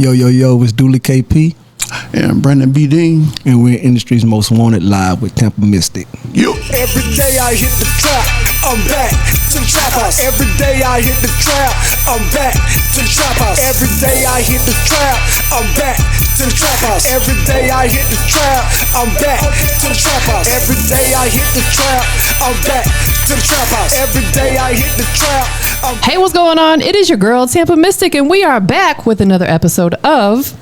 Yo, it's Dooley KP. And Brandon B. Dean. And we're Industry's Most Wanted live with TampaMystic. Yo. Every day I hit the trap, I'm back to the trap house. Every day I hit the trap, I'm back to the trap house. Every day I hit the trap, I'm back to the trap house. Every day I hit the trap, I'm back to the trap house. Every day I hit the trap, I'm back to the trap house. Every day I hit the trap. Hey, what's going on? It is your girl TampaMystic, and we are back with another episode of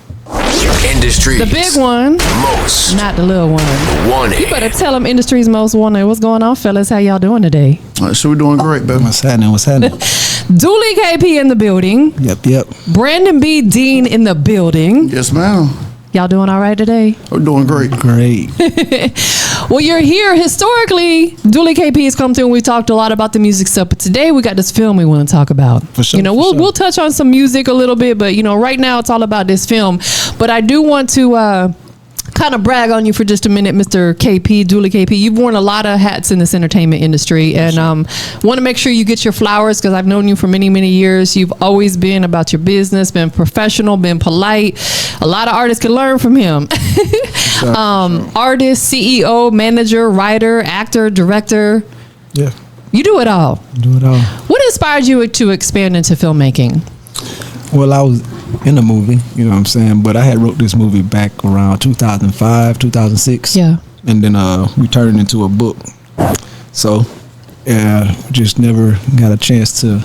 Industry's the big one, most not the little one. wanted. You better tell them Industry's Most Wanted. What's going on, fellas? How y'all doing today? So we're doing great, baby. What's happening? Dooley KP in the building. Yep. Brandon B. Dean in the building. Yes, ma'am. Y'all doing all right today? We're doing great. Great. Well, you're here. Historically, Dooley KP has come through and we talked a lot about the music stuff, but today we got this film we want to talk about. For sure. We'll touch on some music a little bit, but right now it's all about this film. But I do want to kind of brag on you for just a minute, Mr. KP, Dooley KP. You've worn a lot of hats in this entertainment industry, and want to make sure you get your flowers because I've known you for many, many years. You've always been about your business, been professional, been polite. A lot of artists can learn from him. Artist, CEO, manager, writer, actor, director. Yeah. You do it all. What inspired you to expand into filmmaking? Well, I was in a movie, you know what I'm saying? But I had wrote this movie back around 2005, 2006. Yeah. And then we turned it into a book. So, just never got a chance to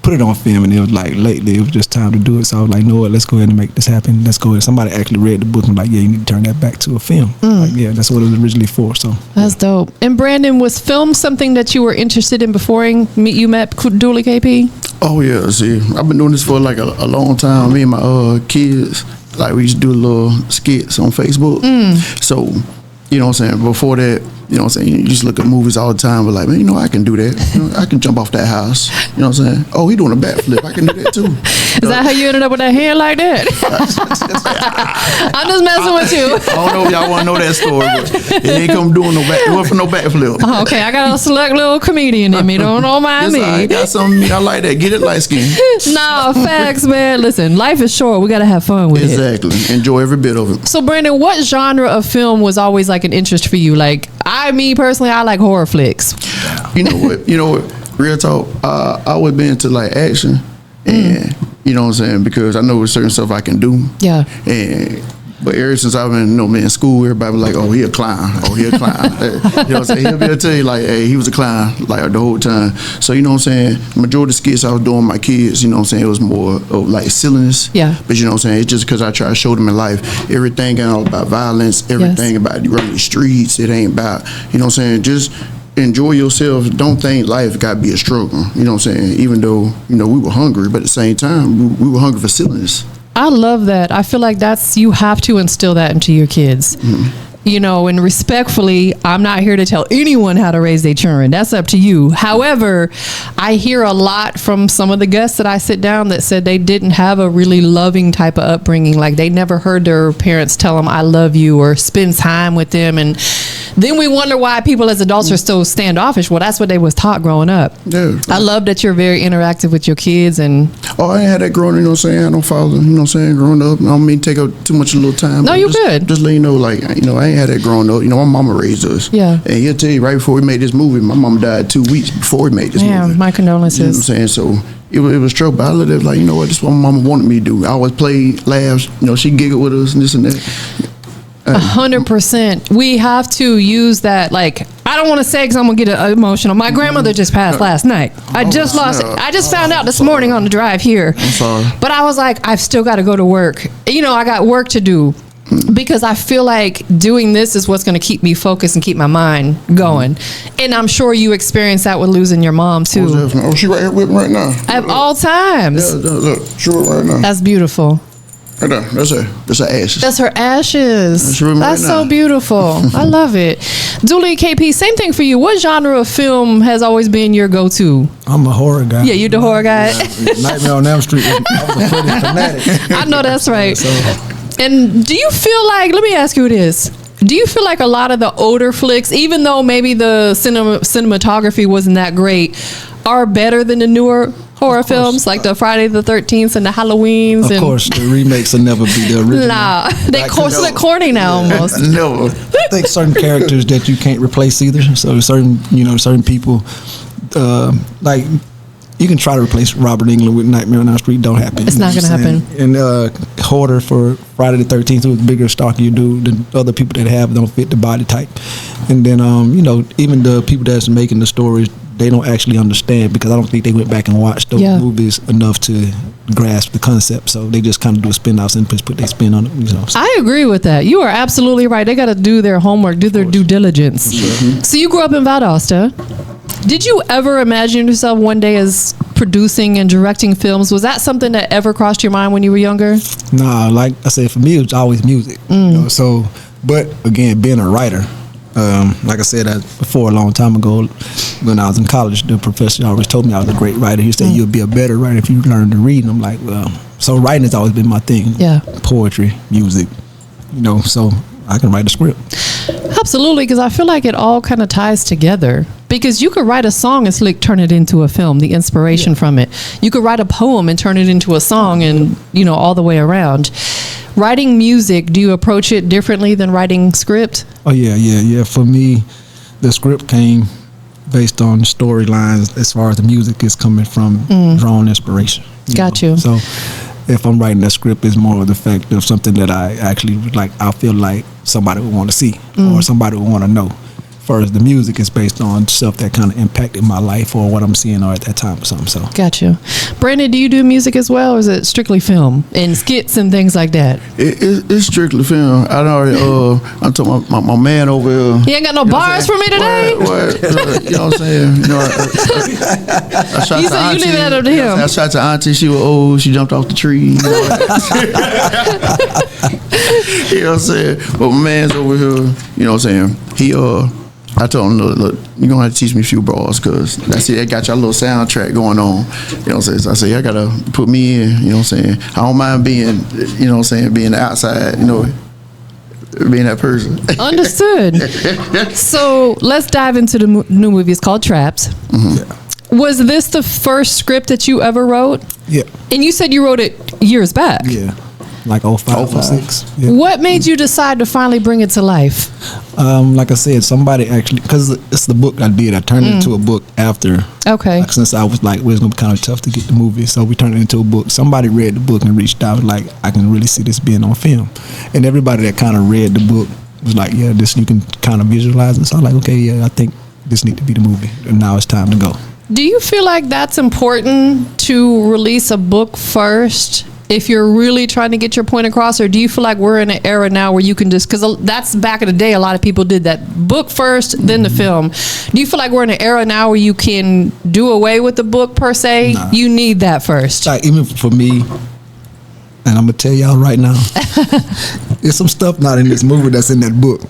put it on film. And it was like lately, it was just time to do it. So I was like, no, what, let's go ahead and make this happen. Let's go ahead. Somebody actually read the book and like, yeah, you need to turn that back to a film. Like, yeah, that's what it was originally for. So that's dope. And Brandon, was film something that you were interested in before you met Dooley KP? Oh, yeah. See, I've been doing this for like a long time. Me and my kids, like we used to do little skits on Facebook. So, you know what I'm saying? Before that, you know what I'm saying? You just look at movies all the time, but like, man, I can do that. I can jump off that house. You know what I'm saying? Oh, he doing a backflip. I can do that too. Is that how you ended up with that hair like that? I'm just messing with you. I don't know if y'all want to know that story, but it ain't come doing no backflip. Oh, okay, I got a select little comedian in me. Don't mind me. I got something. I like that. Get it light skin. Nah, facts, man. Listen, life is short. We gotta have fun with it. Exactly. Enjoy every bit of it. So, Brandon, what genre of film was always like an interest for you? Like, me personally, I like horror flicks. You know what? Real talk. I always been into like action, and you know what I'm saying, because I know there's certain stuff I can do. Yeah. But ever since I've been, in school, everybody was like, "Oh, he a clown. Oh, he a clown." You know what I'm saying? He'll be able to tell you like, "Hey, he was a clown," like the whole time. So you know what I'm saying? Majority of the skits I was doing with my kids, you know what I'm saying, it was more of like silliness. Yeah. But you know what I'm saying? It's just because I try to show them in life everything ain't all about violence, everything about running the streets. It ain't about, you know what I'm saying, just enjoy yourself. Don't think life got to be a struggle. You know what I'm saying? Even though, we were hungry, but at the same time, we were hungry for silliness. I love that. I feel like you have to instill that into your kids. And respectfully, I'm not here to tell anyone how to raise their children. That's up to you. However, I hear a lot from some of the guests that I sit down that said they didn't have a really loving type of upbringing. Like they never heard their parents tell them, "I love you," or spend time with them. And then we wonder why people as adults are so standoffish. Well, that's what they was taught growing up. Yeah. I love that you're very interactive with your kids. And I ain't had that growing up, you know what I'm saying? I don't follow, you know what I'm saying, growing up. I don't mean to take up too much of a little time. No, you good. Just let you know, like, I ain't had that growing up. My mama raised us. Yeah. And he'll tell you, right before we made this movie, my mom died 2 weeks before we made this movie. My condolences. You know what I'm saying? So it was trouble. But I looked at it like, you know what, this is what my mama wanted me to do. I always played, laughs, she giggled with us and this and that. 100%. We have to use that. Like, I don't want to say because I'm gonna get emotional. My grandmother just passed last night. I just found out this morning on the drive here. I'm sorry. But I was like, I've still got to go to work. I got work to do. Because I feel like doing this is what's going to keep me focused and keep my mind going. And I'm sure you experienced that with losing your mom too. Oh, she right here with me right now. At all times. Yeah, look, she right now. That's beautiful. Right there. That's her. That's her ashes. That's her ashes. That's so beautiful. I love it. Dooley KP, same thing for you. What genre of film has always been your go-to? I'm a horror guy. Yeah, you're the horror guy. Nightmare on Elm Street. I was a Freddy fanatic. I know that's right. And do you feel like, let me ask you this. Do you feel like a lot of the older flicks, even though maybe the cinematography wasn't that great, are better than the newer horror films like the Friday the 13th and the Halloweens? Of course, the remakes will never be the original. Nah, they're corny now almost. No. I think certain characters that you can't replace either. So certain people, like you can try to replace Robert Englund with Nightmare on Elm Street. Don't happen. It's not going to happen. And Hoarder for Friday the 13th, who's bigger, stockier dude than other people that have don't fit the body type. And then even the people that's making the stories, they don't actually understand because I don't think they went back and watched those movies enough to grasp the concept. So they just kind of do a spin-offs and put their spin on it. So. I agree with that. You are absolutely right. They got to do their homework, do their due diligence. Sure. So you grew up in Valdosta. Did you ever imagine yourself one day as producing and directing films? Was that something that ever crossed your mind when you were younger? Nah, like I said, for me, it was always music. So, but again, being a writer, like I said before a long time ago, when I was in college, the professor always told me I was a great writer. He said, you'll be a better writer if you learn to read. And I'm like, well, so writing has always been my thing. Yeah. Poetry, music, so I can write a script. Absolutely, because I feel like it all kind of ties together. Because you could write a song and turn it into a film, the inspiration from it. You could write a poem and turn it into a song and, all the way around. Writing music, do you approach it differently than writing script? Oh, yeah. For me, the script came based on storylines as far as the music is coming from drawn inspiration. Got you. So if I'm writing that script, it's more of the fact of something that I actually I feel like somebody would want to see or somebody would want to know. First, the music is based on stuff that kind of impacted my life or what I'm seeing or at that time or something. So, got you. Brandon, do you do music as well, or is it strictly film and skits and things like that? It's strictly film. I already. I'm talking about my man over here. He ain't got no bars for me today. What, you know what I'm saying? I shot you to said Auntie. You leave that up to him. I shot to Auntie. She was old. She jumped off the tree. You know what I'm saying? But my man's over here. You know what I'm saying? He I told him, look, you're going to have to teach me a few bars because that's it. That got your little soundtrack going on. You know what I'm saying? So I said, I got to put me in, you know what I'm saying? I don't mind being, you know what I'm saying, being outside, being that person. Understood. So let's dive into the new movie. It's called Trapped. Yeah. Was this the first script that you ever wrote? Yeah. And you said you wrote it years back. Yeah. Like 05, 06. Yeah. What made you decide to finally bring it to life? Like I said, somebody actually, because it's the book I did. I turned it into a book after. Okay. Like, since I was like, well, it's going to be kind of tough to get the movie. So we turned it into a book. Somebody read the book and reached out like, I can really see this being on film. And everybody that kind of read the book was like, yeah, this you can kind of visualize it. So I'm like, okay, yeah, I think this need to be the movie. And now it's time to go. Do you feel like that's important to release a book first if you're really trying to get your point across, or do you feel like we're in an era now where you can just, because that's back in the day, a lot of people did that book first, then the film. Do you feel like we're in an era now where you can do away with the book per se? Nah. You need that first. Like, even for me, and I'm going to tell y'all right now, there's some stuff not in this movie that's in that book.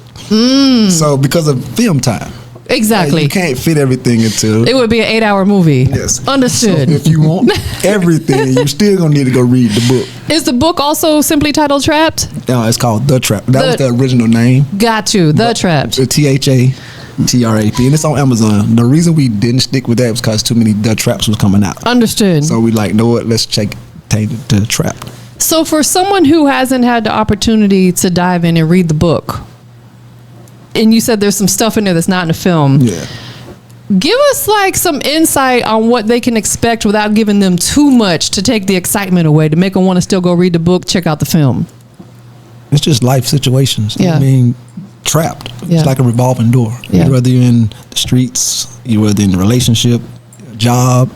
So because of film time. Exactly. You can't fit everything into it. Would be an 8-hour movie. Yes. Understood. So if you want everything, you're still gonna need to go read the book. Is the book also simply titled Trapped? No, it's called The Trap. That was the original name. Got you. The Trapped. The THATRAP, and it's on Amazon. The reason we didn't stick with that was because too many The Traps was coming out. Understood. So we like, know what? Let's change it to Trapped. So for someone who hasn't had the opportunity to dive in and read the book, and you said there's some stuff in there that's not in the film. Yeah. Give us like some insight on what they can expect without giving them too much to take the excitement away, to make them want to still go read the book, check out the film. It's just life situations. Yeah. I mean, trapped. Yeah. It's like a revolving door. Yeah. Whether you're in the streets, you're whether in a relationship, job.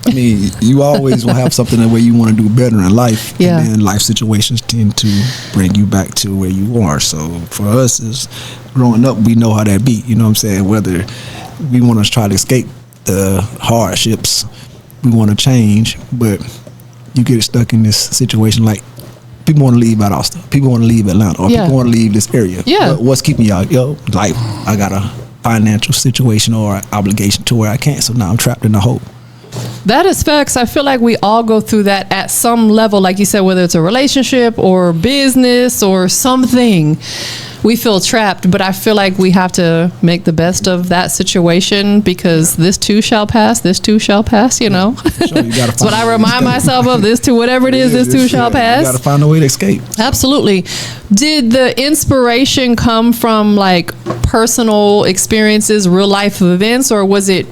I mean, you always will have something where you want to do better in life. Yeah. And then life situations tend to bring you back to where you are. So for us, is growing up, we know how that be. You know what I'm saying? Whether we want to try to escape the hardships, we want to change, but you get stuck in this situation. Like, people want to leave Valdosta, people want to leave Atlanta, or people want to leave this area. Yeah. But what's keeping y'all? Life. I got a financial situation or obligation to where I can't. So now I'm trapped in a hole. That is facts. I feel like we all go through that at some level, like you said, whether it's a relationship or business or something. we feel trapped, but I feel like we have to make the best of that situation because this too shall pass, you know. Sure, you that's what I remind myself of, this too, whatever it is, this too shall pass. You got to find a way to escape. Absolutely. Did the inspiration come from like personal experiences, real life events, or was it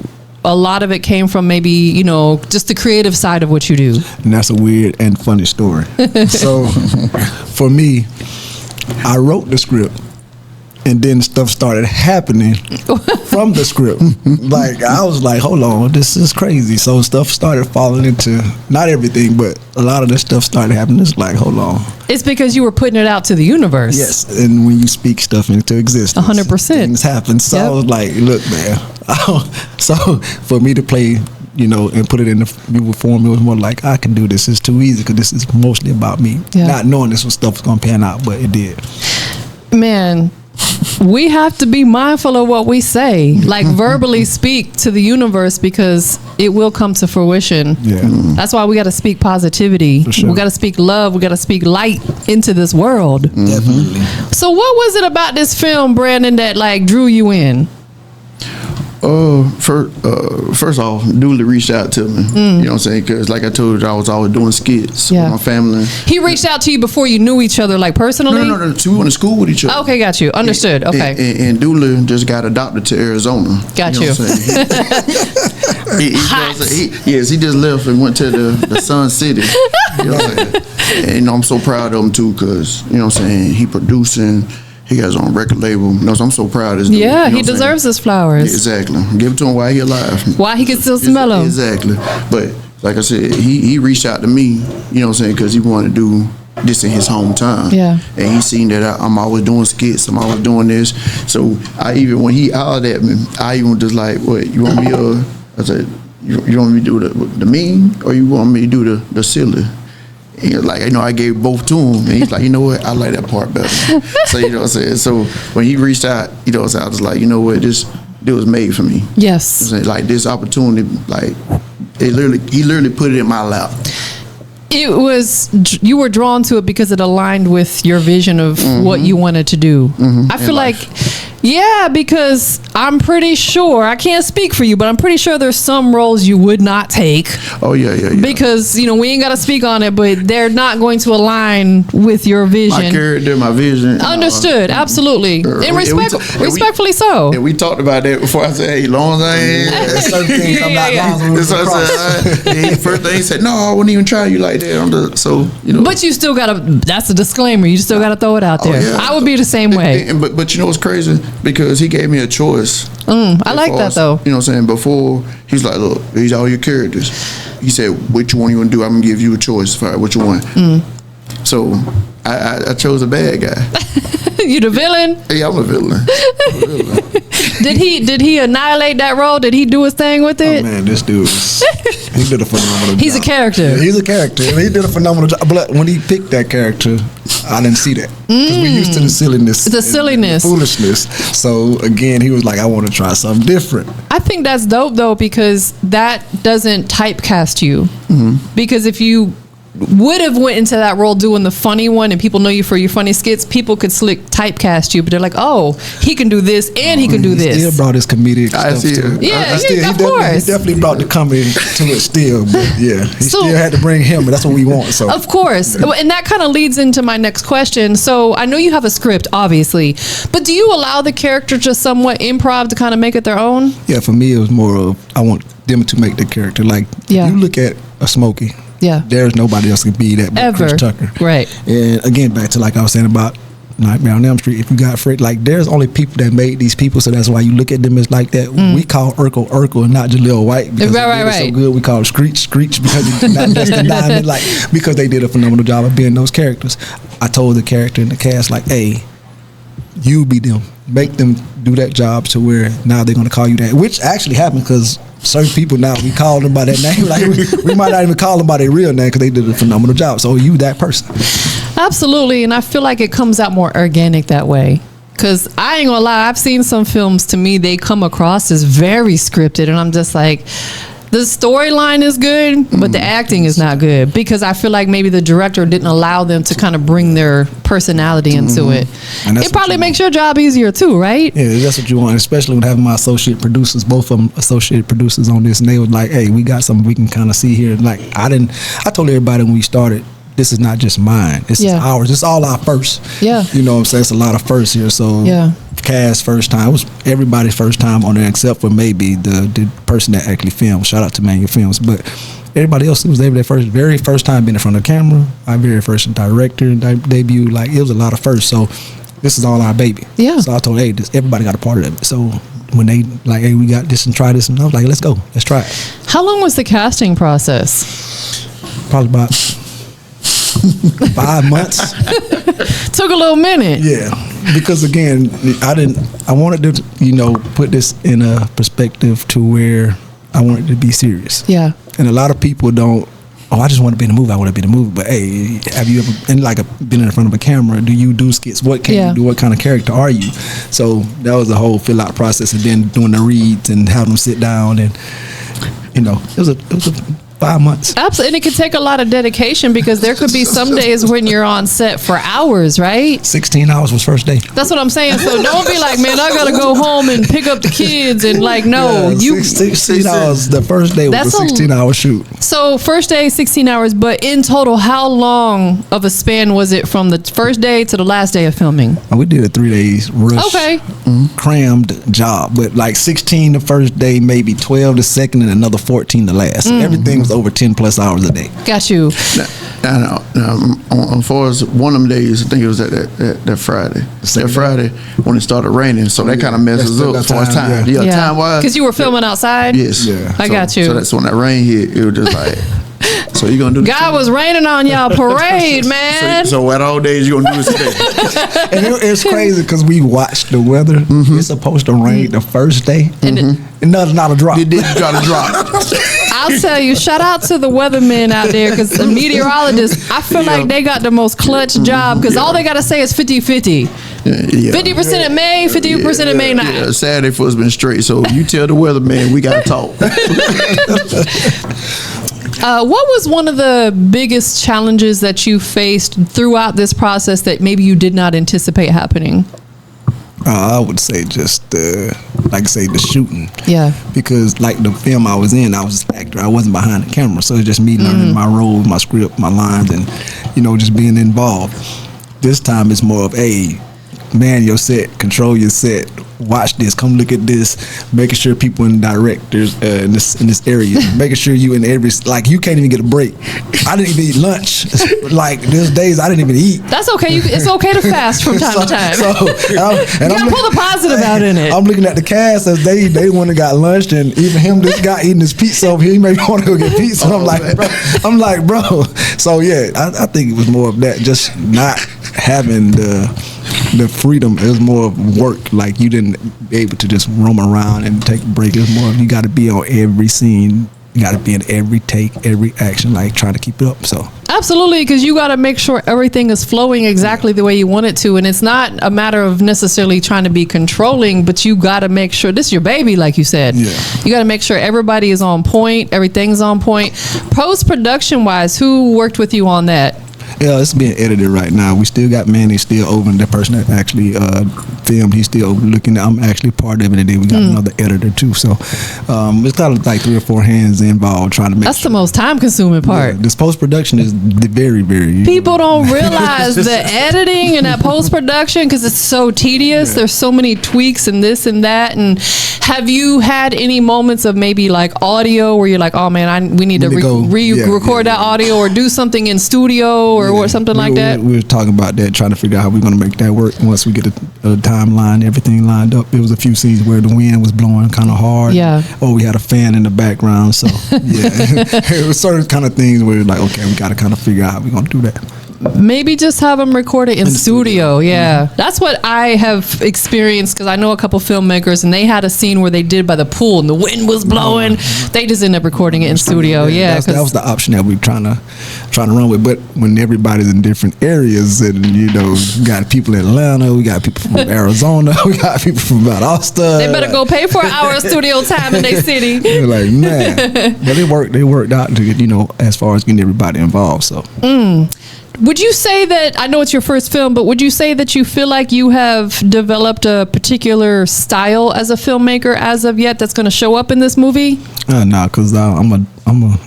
a lot of it came from maybe, you know, just the creative side of what you do? And that's a weird and funny story. So for me, I wrote the script and then stuff started happening from the script. Like, I was like, hold on, this is crazy. So stuff started falling into, not everything, but a lot of this stuff started happening. It's like, hold on. It's because you were putting it out to the universe. Yes, and when you speak stuff into existence, 100%. Things happen. So I was like, look, man. So for me to play, you know, and put it in the movie form, it was more like, I can do this. It's too easy because this is mostly about me. Yeah. Not knowing this was stuff was going to pan out, but it did. Man, we have to be mindful of what we say, like verbally speak to the universe because it will come to fruition. Yeah. That's why we got to speak positivity. For sure. We got to speak love. We got to speak light into this world. Definitely. So what was it about this film, Brandon, that like drew you in? First off, Dooley reached out to me. You know what I'm saying? Because like I told you, I was always doing skits with my family. He reached out to you before you knew each other, like personally? No. So we went to school with each other. Okay, got you. Understood. Okay. And Dooley just got adopted to Arizona. Got you. Know what I'm saying? He just left and went to the Sun City. You know what I'm saying? And I'm so proud of him too, because you know what I'm saying, he producing. He got his own record label. You know, so I'm so proud of this dude. Yeah, you know he deserves his flowers. Yeah, exactly. Give it to him while he alive. While he can still smell them. Exactly. But like I said, he reached out to me, you know what I'm saying, because he wanted to do this in his hometown. Yeah. And he seen that I'm always doing skits. I'm always doing this. So when he hollered at me, I even just like, what, you want me I said, you want me to do the mean or you want me to do the silly? And like, you know, I gave both to him, and he's like, you know what, I like that part better. So you know what I'm saying. So when he reached out, you know what I'm saying, I was like, you know what, this was made for me. Yes. You know, like this opportunity, like he literally put it in my lap. It was, you were drawn to it because it aligned with your vision of what you wanted to do. I feel like, yeah, because I'm pretty sure, I can't speak for you, but I'm pretty sure there's some roles you would not take. Oh, yeah. Because, you know, we ain't got to speak on it, but they're not going to align with your vision. My character, my vision. Understood, absolutly. And respectfully so. And we talked about that before. I said, hey, long as I ain't. Certain things I'm not long as first thing he said, no, I wouldn't even try you like that. So, you know. But you still got to, that's a disclaimer, you still got to throw it out there. Yeah. I would be the same way. But you know what's crazy? Because he gave me a choice. I like that though. You know what I'm saying? Before, he's like, look, these are all your characters. He said, which one you want to do? I'm going to give you a choice for which one. So I chose a bad guy. You the villain? Yeah, I'm a villain. Did he annihilate that role? Did he do his thing with it? Oh man, this dude, he did a phenomenal job. He's a character. Yeah, he's a character. He did a phenomenal job. But when he picked that character, I didn't see that. Because we're used to the silliness. The silliness. And the foolishness. So again, he was like, I want to try something different. I think that's dope though, because that doesn't typecast you. Because if you would have went into that role doing the funny one and people know you for your funny skits, people could slick typecast you, but they're like, oh, he can do this and he can do this. He still brought his comedic stuff to it. Yeah, of course. He definitely brought the comedy to it still, but yeah, he still had to bring him, and that's what we want. So of course. And that kind of leads into my next question. So I know you have a script, obviously, but do you allow the character just somewhat improv to kind of make it their own? Yeah, for me, it was more of, I want them to make the character. Like, you look at a Smokey. Yeah. There's nobody else can be that but ever. Chris Tucker. Right. And again, back to like I was saying about Nightmare on Elm Street, if you got Fred, like there's only people that made these people, so that's why you look at them as like that. We call Urkel and not Jaleel White because they did so good. We call Screech because he's not just a diamond, like because they did a phenomenal job of being those characters. I told the character in the cast like, hey, you be them. Make them do that job to where now they're gonna call you that, which actually happened because certain people now we call them by that name. Like we might not even call them by their real name because they did a phenomenal job. So you that person. Absolutely, and I feel like it comes out more organic that way. Because I ain't gonna lie, I've seen some films, to me, they come across as very scripted, and I'm just like, The storyline is good, but the acting is not good, because I feel like maybe the director didn't allow them to kind of bring their personality into it. And it probably makes your job easier too, right? Yeah, that's what you want, especially when having my associate producers, both of them associate producers on this, and they were like, hey, we got something we can kind of see here. Like, I told everybody when we started, this is not just mine. This is ours. It's all our first. Yeah. You know what I'm saying? It's a lot of firsts here. So Cass first time. It was everybody's first time on there except for maybe the person that actually filmed. Shout out to Manual Films. But everybody else, it was their very first time being in front of the camera. Our very first director debut. Like, it was a lot of firsts. So this is all our baby. Yeah. So I told, hey, everybody got a part of it. So when they like, hey, we got this and try this, and I was like, let's go. Let's try it. How long was the casting process? Probably about 5 months. Took a little minute. Yeah, because again, I wanted to, put this in a perspective to where I wanted to be serious. Yeah. And a lot of people don't, I just want to be in a movie. I want to be in a movie. But hey, have you ever been in front of a camera? Do you do skits? What can you do? What kind of character are you? So that was the whole fill out process, and then doing the reads and having them sit down, and it was a 5 months. Absolutely. And it could take a lot of dedication, because there could be some days when you're on set for hours, right? 16 hours was first day. That's what I'm saying. So don't be like, man, I got to go home and pick up the kids. And like, no. Yeah, 16 hours. The first day was a 16-hour shoot. So first day, 16 hours. But in total, how long of a span was it from the first day to the last day of filming? We did a 3 days rush. Okay. Crammed job. But like 16 the first day, maybe 12 the second, and another 14 the last. So everything was over 10 plus hours a day. Got you. Now, as far as one of them days, I think it was that Friday. That Friday when it started raining, so that kind of messes up as far as time. Yeah, time wise. Because you were filming outside? Yes. Yeah. I got you. So that's when that rain hit. It was just like, so you gonna do this? God was raining on y'all parade, man. So what all days you gonna do this today? And it's crazy because we watched the weather. It's supposed to rain the first day, and not a drop. It didn't try to drop. I'll tell you, shout out to the weathermen out there, because the meteorologists, I feel like they got the most clutch job, because all they got to say is 50-50. 50% in May, 50% in May not. Yeah, Saturday for us been straight, so you tell the weatherman we got to talk. What was one of the biggest challenges that you faced throughout this process that maybe you did not anticipate happening? I would say just the shooting. Yeah. Because like the film I was in, I was an actor. I wasn't behind the camera, so it's just me learning my role, my script, my lines, and just being involved. This time it's more of man your set, control your set, watch this, come look at this, making sure people in directors in this area, making sure you in every, like, you can't even get a break. I didn't even eat lunch. Like, there's days I didn't even eat. That's okay. It's okay to fast from time to time. You gotta pull the positive out in it. I'm looking at the cast as they went and got lunch, and even him, this guy eating his pizza over here, he made me want to go get pizza. I'm like, bro. So yeah, I think it was more of that, just not having the freedom. It was more of work. Like, you didn't be able to just roam around and take a break. It was more of, you got to be on every scene. You got to be in every take, every action, like trying to keep it up. So absolutely, because you got to make sure everything is flowing exactly the way you want it to, and it's not a matter of necessarily trying to be controlling, but you got to make sure this is your baby, like you said. Yeah. You got to make sure everybody is on point, everything's on point. Post-production wise, who worked with you on that? Yeah, it's being edited right now. We still got Manny still over, the person that actually filmed. He's still looking. I'm actually part of it, and then we got another editor too. So it's kind of like 3 or 4 hands involved trying to make. That's the most time-consuming part. Yeah, this post-production is very, very. People don't realize the editing and that post-production, because it's so tedious. Yeah. There's so many tweaks and this and that. And have you had any moments of maybe like audio where you're like, oh man, we need to record that audio, or do something in studio or something like that? We were talking about that, trying to figure out how we're going to make that work once we get a timeline, everything lined up. There was a few scenes where the wind was blowing kind of hard. Yeah. Or we had a fan in the background. So, yeah. It was certain kind of things where we're like, okay, we got to kind of figure out how we're going to do that. maybe just have them record it in studio. Yeah. That's what I have experienced, because I know a couple filmmakers and they had a scene where they did by the pool and the wind was blowing. They just ended up recording it in studio. Yeah. That was the option that we trying to run with. But when everybody's in different areas, and we got people in Atlanta, we got people from Arizona, we got people from about Austin. They better go pay for an hour of studio time in their city. They're like, man. But they worked out to get, as far as getting everybody involved. So. Would you say that, I know it's your first film, but would you say that you feel like you have developed a particular style as a filmmaker as of yet that's going to show up in this movie? No, because I'm a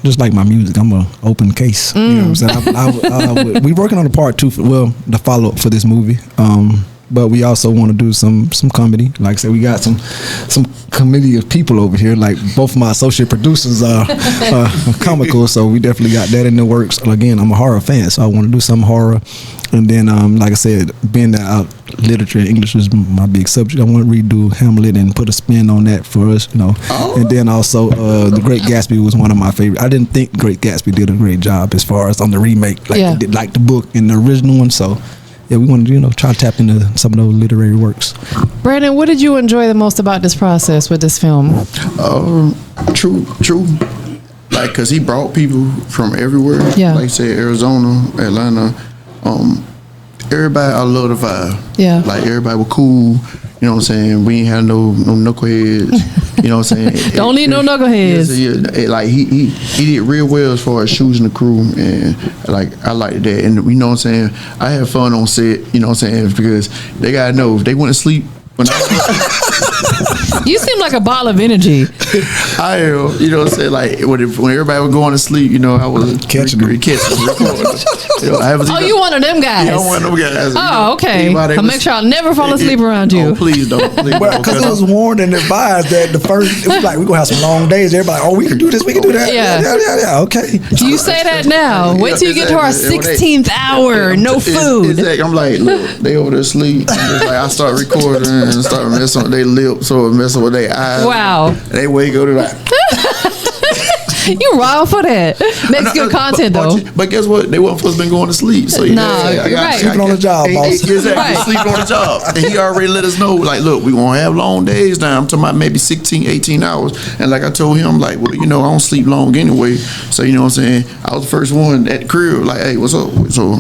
just like my music, I'm an open case. You know what I'm saying? We're working on a part 2, the follow-up for this movie. But we also want to do some comedy. Like I said, we got some comedy of people over here. Like both of my associate producers are comical, so we definitely got that in the works. Again, I'm a horror fan, so I want to do some horror. And then, like I said, being that literature and English is my big subject, I want to redo Hamlet and put a spin on that for us, And then also, The Great Gatsby was one of my favorite. I didn't think Great Gatsby did a great job as far as on the remake, they did, like the book and the original one. So. Yeah, we want to, try to tap into some of those literary works. Brandon, what did you enjoy the most about this process with this film? True. Like, because he brought people from everywhere. Yeah. Like you said, Arizona, Atlanta. Everybody, I love the vibe. Yeah. Like, everybody was cool. You know what I'm saying? We ain't had no knuckleheads. You know what I'm saying? Don't need no knuckleheads. Like, he did real well as far as choosing the crew, and like, I liked that. And you know what I'm saying? I had fun on set. You know what I'm saying? Because they gotta know if they went to sleep. You seem like a ball of energy. I am, you know what I'm saying? Like, when everybody was going to sleep, I was catching them. You one of them guys. Yeah, I'm one of them guys. Oh, okay. I'll make sure I'll never fall asleep around you. Oh, please don't. Because it was warned and advised that the first, it was like, we're going to have some long days. Everybody, we can do this, we can do that. Yeah, okay. You say that now. Wait till you get to our 16th hour, no food. I'm like, look, they over there asleep. I start recording and start messing with their lips or messing with their eyes. Wow. They wake up to that. You wrong for that. Makes good content though. But guess what? They weren't supposed to be going to sleep. So you're right. Sleeping on the job, boss. Exactly. Right. Sleeping on the job. And he already let us know, like, look, we won't have long days now. I'm talking about maybe 16, 18 hours. And like I told him, like, well, I don't sleep long anyway. So you know what I'm saying? I was the first one at the crib, like, hey, what's up? So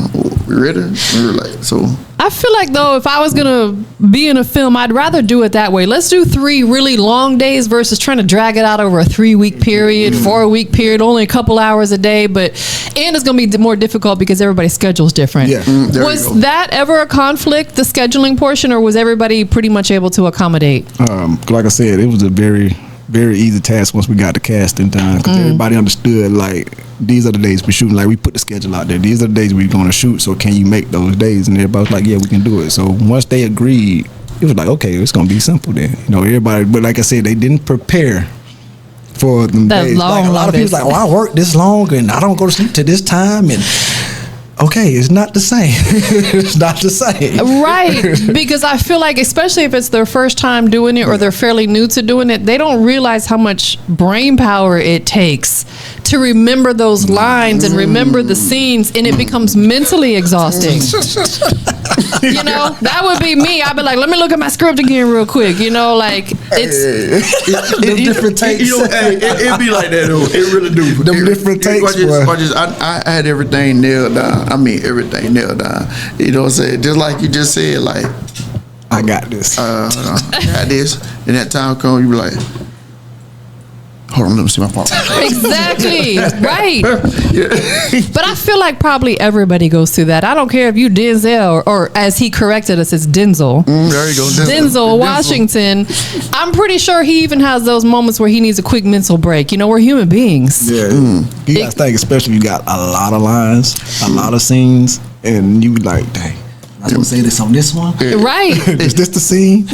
we ready? And we were like, so. I feel like, though, if I was going to be in a film, I'd rather do it that way. Let's do 3 really long days versus trying to drag it out over a 3-week period, 4-week period, only a couple hours a day. And it's going to be more difficult because everybody's schedule is different. Yeah. Was that ever a conflict, the scheduling portion, or was everybody pretty much able to accommodate? Like I said, it was a very, very easy task once we got the casting done, because everybody understood, like, these are the days we're shooting. Like, we put the schedule out there. These are the days we're going to shoot. So can you make those days? And everybody was like, yeah, we can do it. So once they agreed, it was like, okay, it's going to be simple then. Everybody, but like I said, they didn't prepare for them days. Like, a lot of people like, I work this long and I don't go to sleep till this time. And okay, it's not the same. It's not the same. Right. Because I feel like, especially if it's their first time doing it or they're fairly new to doing it, they don't realize how much brain power it takes to remember those lines and remember the scenes, and it becomes mentally exhausting. That would be me. I'd be like, let me look at my script again real quick. Like, it's different takes. It be like that though. It really do. Them different takes. I had everything nailed down. I mean, everything nailed down. You know what I'm saying? Just like you just said, like, I got this. I got this. And that time comes, you be like, hold on, let me see my part. Exactly. Right. But I feel like probably everybody goes through that. I don't care if you Denzel or as he corrected us, it's Denzel. There you go. Denzel Washington. I'm pretty sure he even has those moments where he needs a quick mental break. We're human beings. Yeah. You got to think, especially if you got a lot of lines, a lot of scenes, and you be like, dang, I was going to say this on this one? Right. Is this the scene?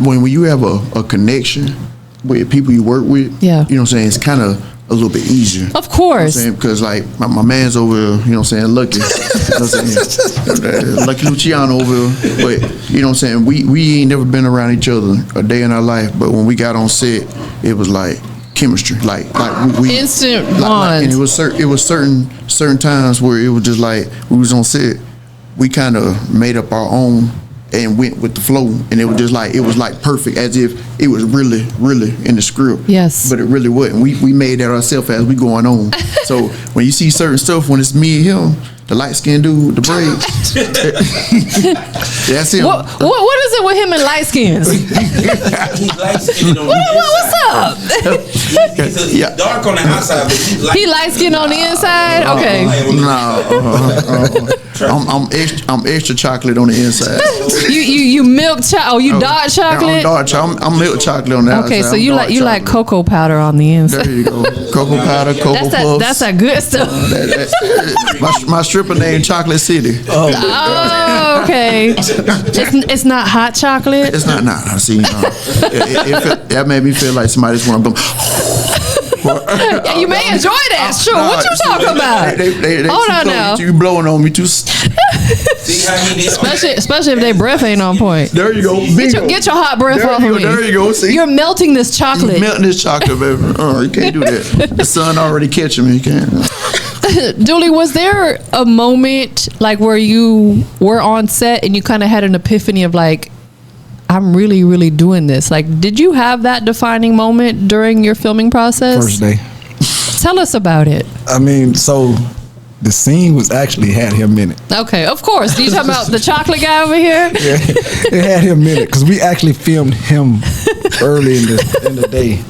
When you have a connection with people you work with, you know what I'm saying, it's kind of a little bit easier. Of course. Because like my man's over, you know what I'm saying, Lucky. You know what I'm saying? Lucky Luciano over. But you know what I'm saying, we ain't never been around each other a day in our life, but when we got on set, it was like, chemistry. Like we instant and it was certain times where it was just like we was on set, we kind of made up our own and went with the flow, and it was just like, it was like perfect, as if it was really in the script. Yes. But it really wasn't. We made that ourselves as we going on. So when you see certain stuff, when it's me and him, the light skinned dude with the braids, that's him. What is it with him and light skins? He's light skinned on What's up? He's dark on the outside, but He light skinned on the inside? Okay. I'm extra chocolate on the inside. You milk you dark chocolate? I'm milk chocolate on the outside. Okay, so you like cocoa powder on the inside. There you go. Cocoa powder, cocoa puffs. That's that good stuff. My stripper name Chocolate City. Oh, okay. It's not hot chocolate. It's not. See, that made me feel like somebody's one of them. Yeah, you may enjoy that. Sure. What you talking about? Hold on now. You blowing on me too. See how he did? Especially if their breath ain't on point. There you go. Get your hot breath off of me. There you go. See, you're melting this chocolate. Melting this chocolate, baby. You can't do that. The sun already catching me. You can't. Dooley, was there a moment like where you were on set and you kind of had an epiphany of like, I'm really doing this? Like, did you have that defining moment during your filming process? First day. Tell us about it. I mean, so the scene was actually had him in it. Okay, of course. You talking about the chocolate guy over here? Yeah, it had him in it because we actually filmed him early in the day.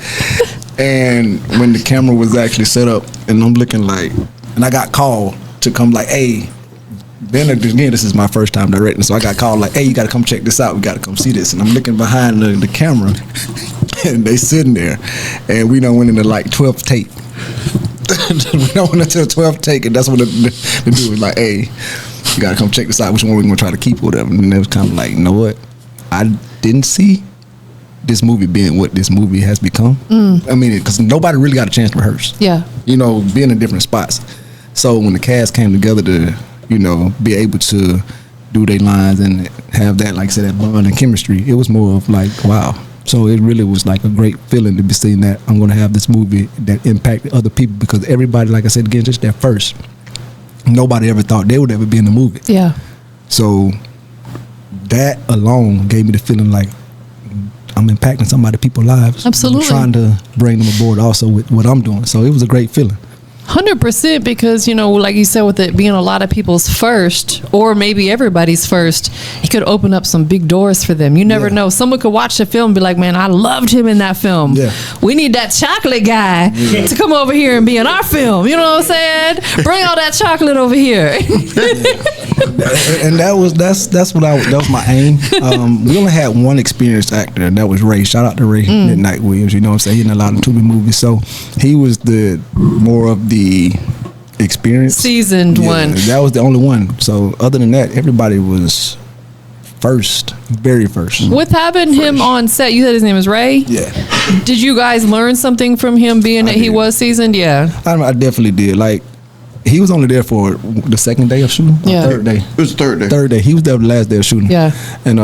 And when the camera was actually set up, and I'm looking like, and I got called to come like, hey, then again, this is my first time directing, so I got called like, hey, you got to come check this out. We got to come see this. And I'm looking behind the camera, and they sitting there, and we done went into like 12th take. We done went into the 12th take, and that's when the dude was like, hey, you got to come check this out. Which one we're going to try to keep or whatever. And it was kind of like, you know what? I didn't see this movie being what this movie has become. I mean, because nobody really got a chance to rehearse. Yeah. You know, being in different spots. So when the cast came together to, you know, be able to do their lines and have that, like I said, that bond and chemistry, it was more of like, wow. So it really was like a great feeling to be seeing that I'm going to have this movie that impacted other people, because everybody, like I said again, just at first, nobody ever thought they would ever be in the movie. Yeah. So that alone gave me the feeling like I'm impacting somebody, people's lives. Absolutely. I'm trying to bring them aboard also with what I'm doing. So it was a great feeling. 100%, because, you know, like you said, with it being a lot of people's first, or maybe everybody's first, it could open up some big doors for them. You never know. Someone could watch the film and be like, man, I loved him in that film. Yeah. We need that chocolate guy to come over here and be in our film. You know what I'm saying? Bring all that chocolate over here. And that was my aim. We only had one experienced actor, and that was Ray. Shout out to Ray Midnight Williams. You know what I'm saying? He did a lot of Tubi movies, so he was the more of the experienced, seasoned one. That was the only one. So other than that, everybody was very first. With having him on set, you said his name is Ray? Yeah. Did you guys learn something from him, being that he was seasoned? Yeah. I definitely did. Like, he was only there for the second day of shooting. Yeah. Third day. It was the third day. Third day. He was there the last day of shooting. Yeah. And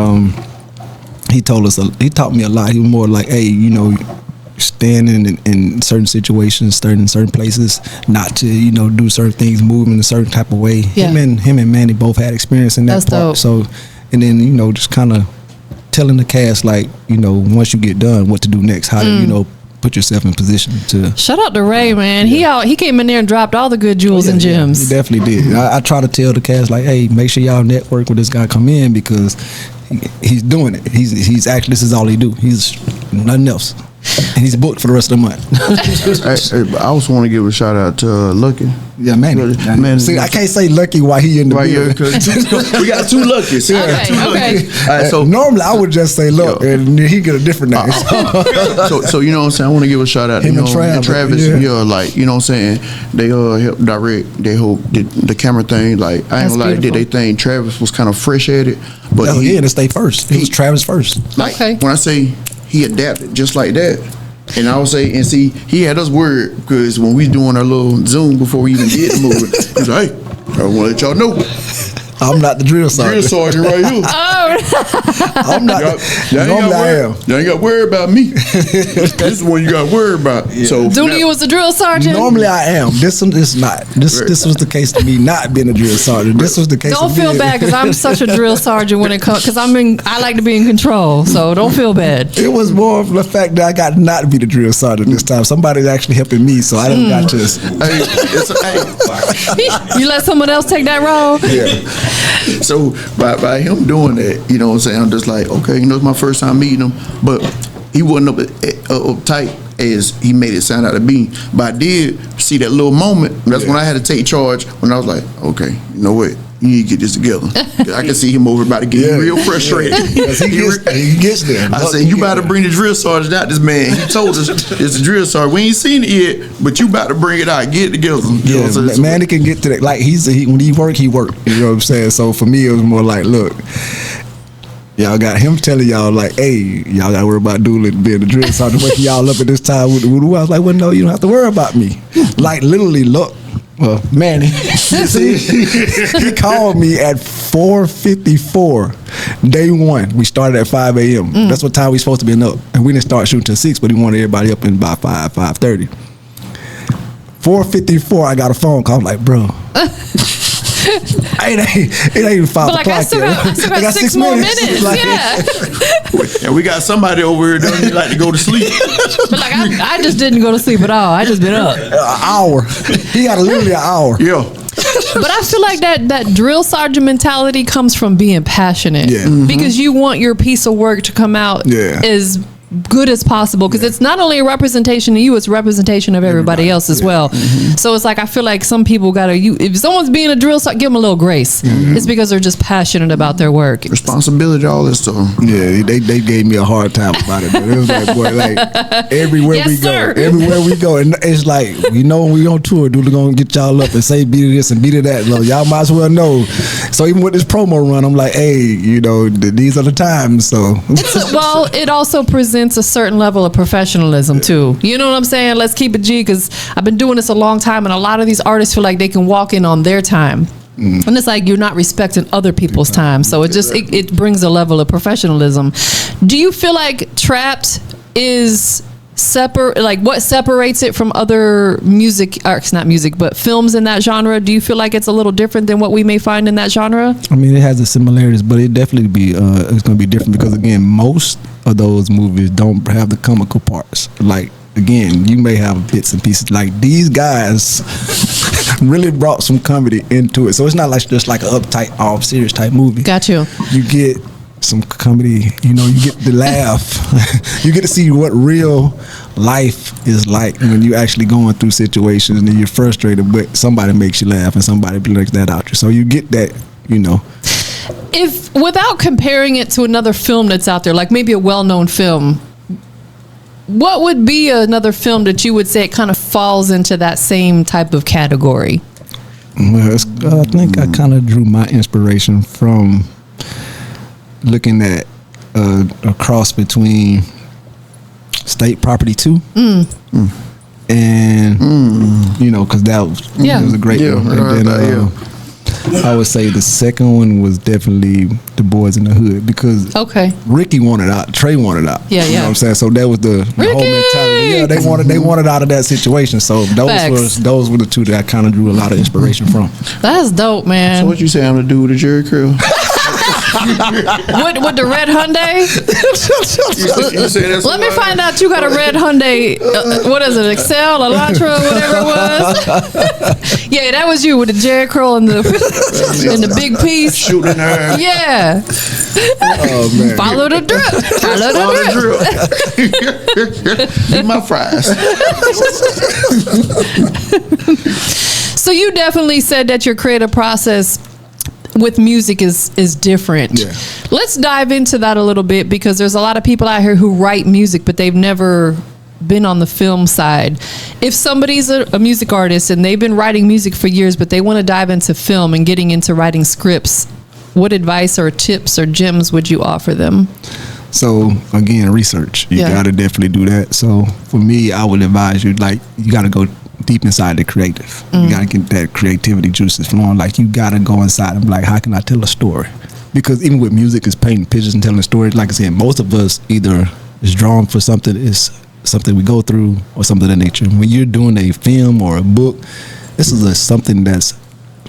he taught me a lot. He was more like, hey, you know, standing in certain situations, certain places, not to, you know, do certain things, move in a certain type of way. Yeah. Him and Manny both had experience in that That's part. Dope. So, and then, you know, just kind of telling the cast, like, you know, once you get done, what to do next, how to, you know, put yourself in position to. Shout out to Ray, man. He came in there and dropped all the good jewels and gems. He definitely did. I try to tell the cast, like, hey, make sure y'all network with this guy come in, because he's doing it. He's actually, this is all he do. He's nothing else. And he's booked for the rest of the month. I also want to give a shout out to Lucky. Yeah, Manny. See, I can't say Lucky while he in the building. We got two Luckies. Yeah. Okay. All right, so normally I would just say Luck, and he get a different name. So you know what I'm saying? I want to give a shout out to Travis. Yeah. Like, you know what I'm saying? They helped direct. They did the camera thing. Like, I ain't gonna lie, did they thing. Travis was kind of fresh at it, but he had to stay first. He was Travis first. Like, when I say he adapted just like that. And I would say, and see, he had us worried, because when we doing our little Zoom before we even did the movie, he was like, hey, I want to let y'all know, I'm not the drill sergeant. Drill sergeant right here. I'm not. Normally I am. You ain't got to worry about me. This is what you got to worry about. Yeah. So Dooley was the drill sergeant. Normally I am. This one is not. This was the case to me not being a drill sergeant. This was the case. Don't feel bad because I'm such a drill sergeant when it comes because I like to be in control. So don't feel bad. It was more of the fact that I got not to be the drill sergeant this time. Somebody's actually helping me, so I didn't got to. Hey, you let someone else take that role. Yeah. So by him doing that, you know what I'm saying, I'm just like, okay, you know, it's my first time meeting him, but he wasn't uptight as he made it sound out to be. But I did see that little moment. That's when I had to take charge. When I was like, okay, you know what? You need to get this together. I can see him over about to get real frustrated. he gets there. I said, you about to bring the drill sergeant out. This man, he told us it's a drill sergeant. We ain't seen it yet, but you about to bring it out. Get it together. You know, so man, he can get to that. Like when he work. You know what I'm saying? So for me, it was more like, look, y'all got him telling y'all like, hey, y'all got to worry about Dooley being the drill sergeant, waking y'all up at this time with the voodoo. I was like, well, no, you don't have to worry about me. Like literally, look. Well, man, he called me at 4:54, day one. We started at 5 a.m. That's what time we supposed to be up. And we didn't start shooting till 6, but he wanted everybody up in about 5:30. 4:54, I got a phone call. I'm like, bro. It ain't even 5 o'clock I still got 6 more minutes. Like, yeah. And we got somebody over here that doesn't like to go to sleep. But like I just didn't go to sleep at all. I just been up. An hour. He got literally an hour. Yeah. But I feel like that drill sergeant mentality comes from being passionate. Yeah. Because you want your piece of work to come out as good as possible, because it's not only a representation of you, it's a representation of everybody else as well. So it's like I feel like some people if someone's being a drill sergeant, give them a little grace. It's because they're just passionate about their work. Responsibility, all this stuff. Yeah, they gave me a hard time about it. But it was like, boy, like everywhere we go, and it's like, you know, when we on tour, Dooley gonna get y'all up and say beat to this and beat to that. Well, y'all might as well know. So even with this promo run, I'm like, hey, you know, these are the times. So well, it also presents a certain level of professionalism too. You know what I'm saying? Let's keep it G, because I've been doing this a long time, and a lot of these artists feel like they can walk in on their time. And it's like you're not respecting other people's time. So it just it brings a level of professionalism. Do you feel like Trapped is separate? Like, what separates it from other music, or it's not music, but films in that genre? Do you feel like it's a little different than what we may find in that genre? I mean, it has the similarities, but it definitely it's going to be different because, again, most of those movies don't have the comical parts. Like, again, you may have bits and pieces. Like, these guys really brought some comedy into it. So it's not like just like an uptight, all serious type movie. Got you. You get some comedy, you know, you get to laugh. You get to see what real life is like when you actually going through situations and you're frustrated, but somebody makes you laugh and somebody brings that out you. So you get that, you know. If, without comparing it to another film that's out there, like maybe a well-known film, what would be another film that you would say it kind of falls into that same type of category? Well, I think I kind of drew my inspiration from looking at a cross between State Property 2 and you know, because that was, it was a great one. And then I would say the second one was definitely The Boys in the Hood, because Ricky wanted out, Trey wanted out. You know what I'm saying? So that was the whole mentality. Yeah, they wanted out of that situation. So those were the two that I kind of drew a lot of inspiration from. That's dope, man. So what you say I'm gonna do with the Jerry curl? With the red Hyundai? Let me find out you got a red Hyundai. What is it, Excel, Elantra, whatever it was? Yeah, that was you with the Jerry curl and the big piece. Shooting her. Yeah. Oh, man. Follow the drip. Follow the drip. Eat my fries. So you definitely said that your creative process with music is different. Yeah. Let's dive into that a little bit, because there's a lot of people out here who write music, but they've never been on the film side. If somebody's a music artist and they've been writing music for years, but they want to dive into film and getting into writing scripts, what advice or tips or gems would you offer them? So again, research. You got to definitely do that. So for me, I would advise you, like, you got to go deep inside the creative. You gotta get that creativity juices flowing. Like you gotta go inside and be like, how can I tell a story? Because even with music, it's painting pictures and telling stories. Like I said, most of us either is drawn for something, is something we go through, or something of that nature. When you're doing a film or a book, this is something that's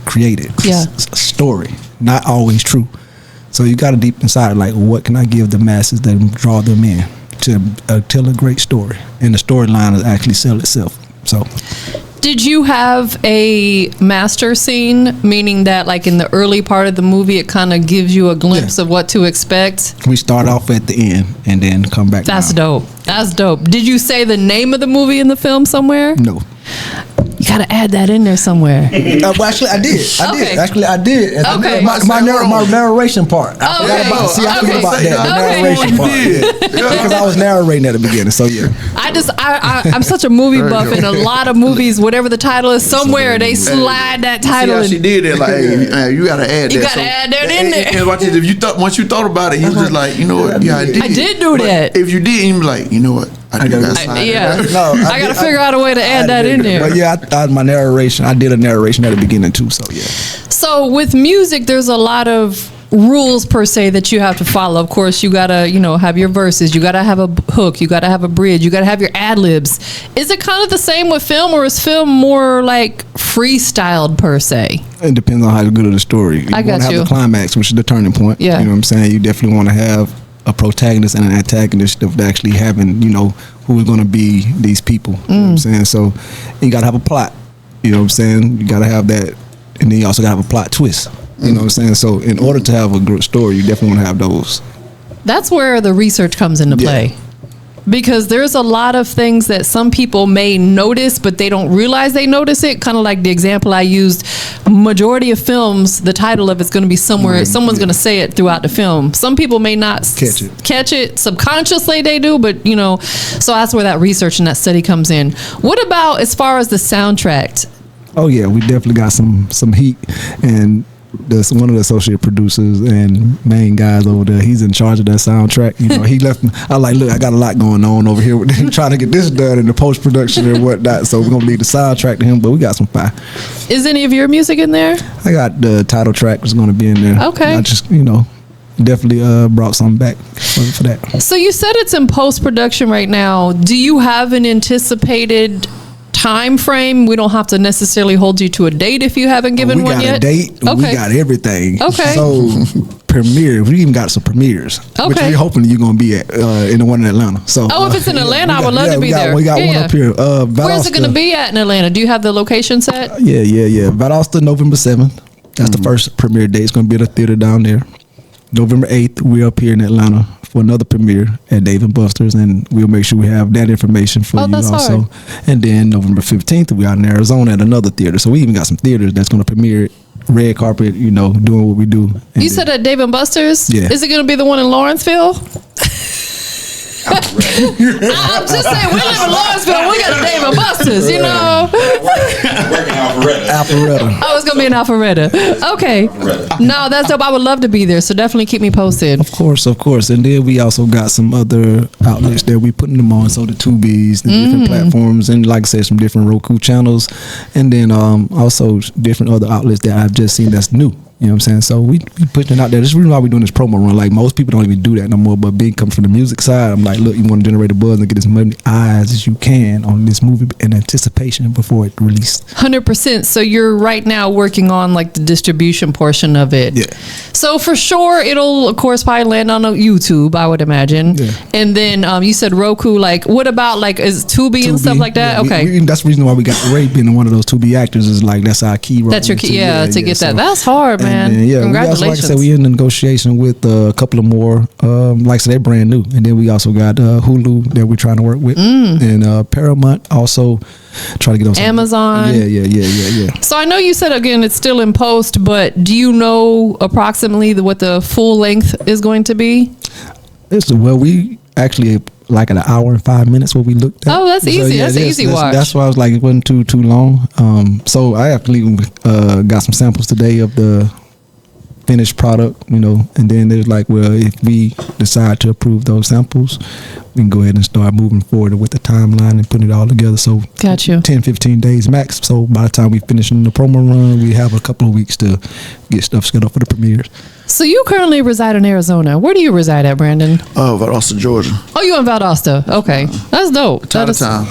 created. Yeah. It's a story, not always true. So you got to deep inside, like, what can I give the masses that draw them in to tell a great story? And the storyline will actually sell itself. So, did you have a master scene, meaning that like in the early part of the movie, it kind of gives you a glimpse of what to expect? We start off at the end and then come back That's down. dope. That's dope. Did you say the name of the movie in the film somewhere? No. You gotta add that in there somewhere. Well, actually, I did. Okay. I did. Okay. My narration part. I forgot about. See, I forgot about that. The narration part. Yeah. Because I was narrating at the beginning. So yeah. I'm such a movie buff, and a lot of movies, whatever the title is, somewhere they slide that title. See how she did it. Like, you gotta add that. You gotta add that in there. And watch this, if you thought, once you thought about it, you was just like, you know what? Yeah, I did. I did do that. If you did, you be like, you know what? I gotta figure out a way to add that in there. But yeah, I did a narration at the beginning too. So yeah. So with music, there's a lot of rules per se that you have to follow. Of course, you gotta, have your verses. You gotta have a hook. You gotta have a bridge. You gotta have your ad libs. Is it kind of the same with film, or is film more like freestyled per se? It depends on how good of the story. You I got want to you. have the climax, which is the turning point. Yeah. You know what I'm saying? You definitely want to have a protagonist and an antagonist of actually having, who is going to be these people. You know what I'm saying? So you got to have a plot. You know what I'm saying? You got to have that. And then you also got to have a plot twist. You know what I'm saying? So in order to have a good story, you definitely want to have those. That's where the research comes into play. Because there's a lot of things that some people may notice, but they don't realize they notice it. Kind of like the example I used, majority of films, the title of it's going to be somewhere, someone's going to say it throughout the film. Some people may not catch it. Subconsciously they do, but so that's where that research and that study comes in. What about as far as the soundtrack? Oh yeah, we definitely got some heat, and there's one of the associate producers and main guys over there. He's in charge of that soundtrack. He left me. I like, look, I got a lot going on over here with trying to get this done in the post production and whatnot. So we're gonna leave the soundtrack to him, but we got some fire. Is any of your music in there? I got the title track that's gonna be in there. Okay. I just definitely brought something back for that. So you said it's in post production right now. Do you have an anticipated time frame? We don't have to necessarily hold you to a date if you haven't given one yet. We got a date. Okay. We got everything. Okay. So premiere. We even got some premieres, which we're hoping you're gonna be at in the one in Atlanta. So if it's in Atlanta, I would love to be there. We got one up here. Where's it gonna be at in Atlanta? Do you have the location set? Yeah. Valdosta, November 7th. That's the first premiere date. It's gonna be at a theater down there. November 8th, we're up here in Atlanta for another premiere at Dave & Buster's, and we'll make sure we have that information for you also. Hard. And then November 15th, we're out in Arizona at another theater. So we even got some theaters that's going to premiere red carpet, doing what we do. And you said at Dave & Buster's? Yeah. Is it going to be the one in Lawrenceville? I'm just saying, we live in Lawrenceville. We got a Dave & Buster's, Working Alpharetta. Oh, it's gonna be in Alpharetta. Okay. No, that's dope. I would love to be there. So definitely keep me posted. Of course. And then we also got some other outlets that we putting them on. So the Tubies, the different platforms, and like I said, some different Roku channels, and then also different other outlets that I've just seen that's new. You know what I'm saying? So we putting it out there. This is the reason why we're doing this promo run. Like, most people don't even do that no more. But being coming from the music side, I'm like, look, you want to generate a buzz and get as many eyes as you can on this movie in anticipation before it released. 100%. So you're right now working on like the distribution portion of it. Yeah. So for sure, it'll of course probably land on YouTube, I would imagine. Yeah. And then you said Roku. Like, what about like is Tubi and stuff like that? Yeah, okay. That's the reason why we got Ray being one of those Tubi actors. Is like that's our key. That's your key. Yeah, to get that. That's hard, man. And congratulations. We also, like I said, we in negotiation with a couple of more. Like I said, they're brand new. And then we also got Hulu that we're trying to work with, and Paramount also trying to get on Amazon. Yeah. So I know you said again it's still in post, but do you know approximately what the full length is going to be? We actually like an hour and 5 minutes what we looked at. Oh, that's easy. That's an easy watch. That's why I was like, it wasn't too long. So I actually got some samples today of the finished product, you know, and then there's like, well, if we decide to approve those samples, we can go ahead and start moving forward with the timeline and putting it all together. So got you. 10, 15 days max. So by the time we finish in the promo run, we have a couple of weeks to get stuff scheduled for the premieres. So you currently reside in Arizona. Where do you reside at, Brandon? Valdosta, Georgia. Oh, you in Valdosta. Okay. That's dope. Title town.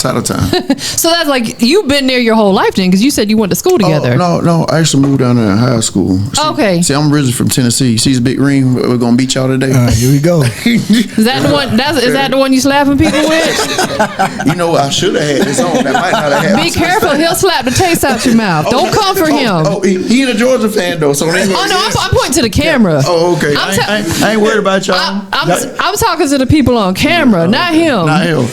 So that's like, you've been there your whole life then, because you said you went to school together. No. I actually moved down there in high school. Okay. See, I'm originally from Tennessee. See this big ring we're going to beat y'all today? Here we go. Is that the one? Is that the one you slapping people with? You know, I should have had this on. That might not have happened. Be careful. He'll slap the taste out your mouth. Don't come for him. He a Georgia fan, though. So no, I'm pointing to the camera. Oh, okay. I ain't worried about y'all. I'm talking to the people on camera, not him. Not him.